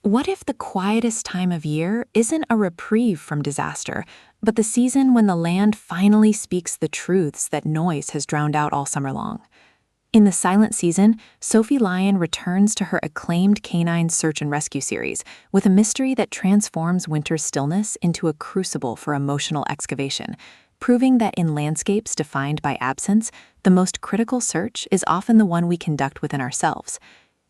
What if the quietest time of year isn't a reprieve from disaster, but the season when the land finally speaks the truths that noise has drowned out all summer long? In the silent season, Sophie Lyon returns to her acclaimed K-9 search and rescue series with a mystery that transforms winter's stillness into a crucible for emotional excavation, proving that in landscapes defined by absence, the most critical search is often the one we conduct within ourselves.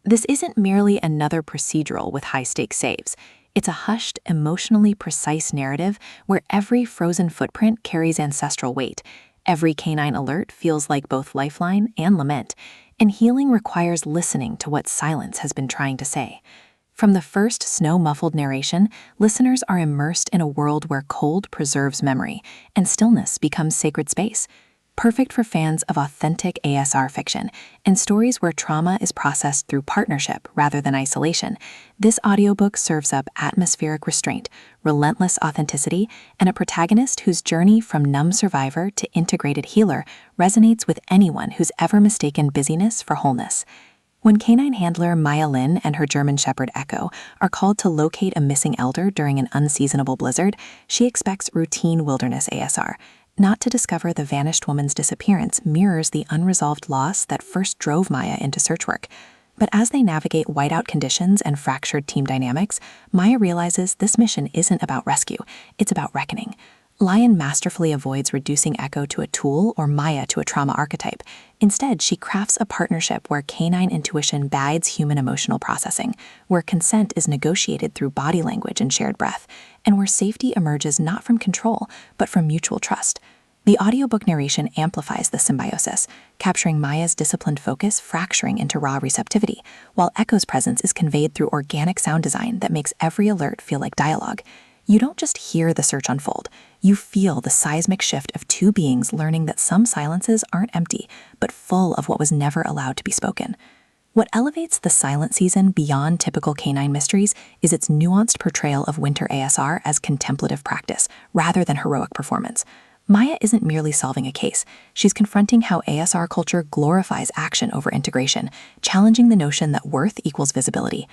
This isn't merely another procedural with high-stakes saves. It's a hushed, emotionally precise narrative where every frozen footprint carries ancestral weight. Every K-9 alert feels like both lifeline and lament, and healing requires listening to what silence has been trying to say. From the first snow-muffled narration, listeners are immersed in a world where cold preserves memory, and stillness becomes sacred space. Perfect for fans of authentic ASR fiction and stories where trauma is processed through partnership rather than isolation, this audiobook serves up atmospheric restraint, relentless authenticity, and a protagonist whose journey from numb survivor to integrated healer resonates with anyone who's ever mistaken busyness for wholeness. When K-9 handler Maya Lin and her German Shepherd Echo are called to locate a missing elder during an unseasonable blizzard, she expects routine wilderness ASR. Not to discover the vanished woman's disappearance mirrors the unresolved loss that first drove Maya into search work. But as they navigate whiteout conditions and fractured team dynamics, Maya realizes this mission isn't about rescue, it's about reckoning. Lyon masterfully avoids reducing Echo to a tool or Maya to a trauma archetype. Instead, she crafts a partnership where K-9 intuition guides human emotional processing, where consent is negotiated through body language and shared breath, and where safety emerges not from control, but from mutual trust. The audiobook narration amplifies the symbiosis, capturing Maya's disciplined focus fracturing into raw receptivity, while Echo's presence is conveyed through organic sound design that makes every alert feel like dialogue. You don't just hear the search unfold, you feel the seismic shift of two beings learning that some silences aren't empty, but full of what was never allowed to be spoken. What elevates the silent season beyond typical K-9 mysteries is its nuanced portrayal of winter ASR as contemplative practice, rather than heroic performance. Maya isn't merely solving a case, she's confronting how ASR culture glorifies action over integration, challenging the notion that worth equals visibility.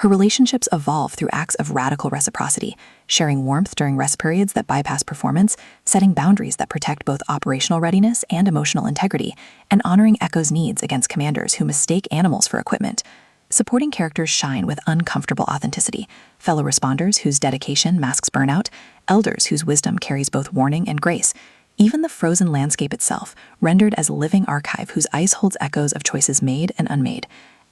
Her relationships evolve through acts of radical reciprocity, sharing warmth during rest periods that bypass performance, setting boundaries that protect both operational readiness and emotional integrity, and honoring Echo's needs against commanders who mistake animals for equipment. Supporting characters shine with uncomfortable authenticity, fellow responders whose dedication masks burnout, elders whose wisdom carries both warning and grace. Even the frozen landscape itself, rendered as a living archive whose ice holds echoes of choices made and unmade.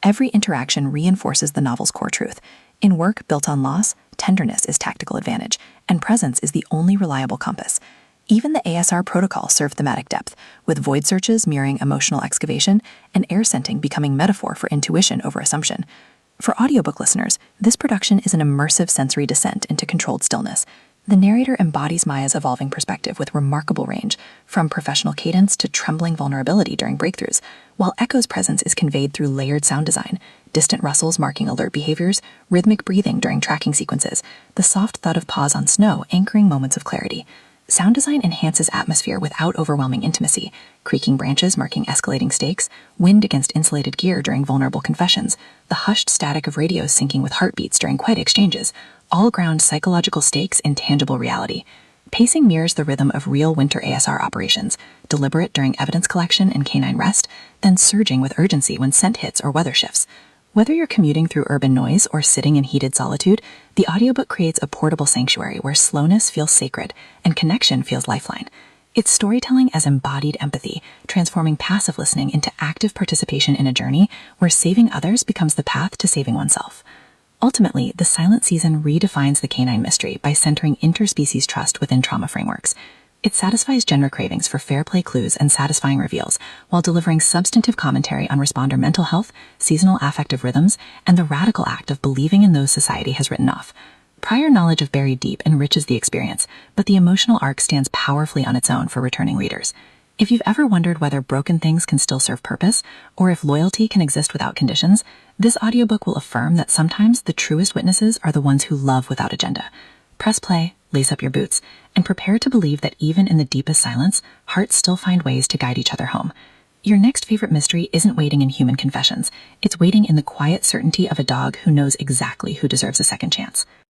Every interaction reinforces the novel's core truth. In work built on loss, tenderness is tactical advantage, and presence is the only reliable compass. Even the ASR protocol serve thematic depth, with void searches mirroring emotional excavation and air scenting becoming metaphor for intuition over assumption. For audiobook listeners, this production is an immersive sensory descent into controlled stillness. The narrator embodies Maya's evolving perspective with remarkable range, from professional cadence to trembling vulnerability during breakthroughs, while Echo's presence is conveyed through layered sound design, distant rustles marking alert behaviors, rhythmic breathing during tracking sequences, the soft thud of paws on snow anchoring moments of clarity. Sound design enhances atmosphere without overwhelming intimacy, creaking branches marking escalating stakes, wind against insulated gear during vulnerable confessions, the hushed static of radios syncing with heartbeats during quiet exchanges, all ground psychological stakes in tangible reality. Pacing mirrors the rhythm of real winter ASR operations, deliberate during evidence collection and K-9 rest, then surging with urgency when scent hits or weather shifts. Whether you're commuting through urban noise or sitting in heated solitude, the audiobook creates a portable sanctuary where slowness feels sacred and connection feels lifeline. It's storytelling as embodied empathy, transforming passive listening into active participation in a journey where saving others becomes the path to saving oneself. Ultimately, the silent season redefines the K-9 mystery by centering interspecies trust within trauma frameworks. It satisfies genre cravings for fair play clues and satisfying reveals, while delivering substantive commentary on responder mental health, seasonal affective rhythms, and the radical act of believing in those society has written off. Prior knowledge of Buried Deep enriches the experience, but the emotional arc stands powerfully on its own for returning readers. If you've ever wondered whether broken things can still serve purpose, or if loyalty can exist without conditions, this audiobook will affirm that sometimes the truest witnesses are the ones who love without agenda. Press play, lace up your boots, and prepare to believe that even in the deepest silence, hearts still find ways to guide each other home. Your next favorite mystery isn't waiting in human confessions. It's waiting in the quiet certainty of a dog who knows exactly who deserves a second chance.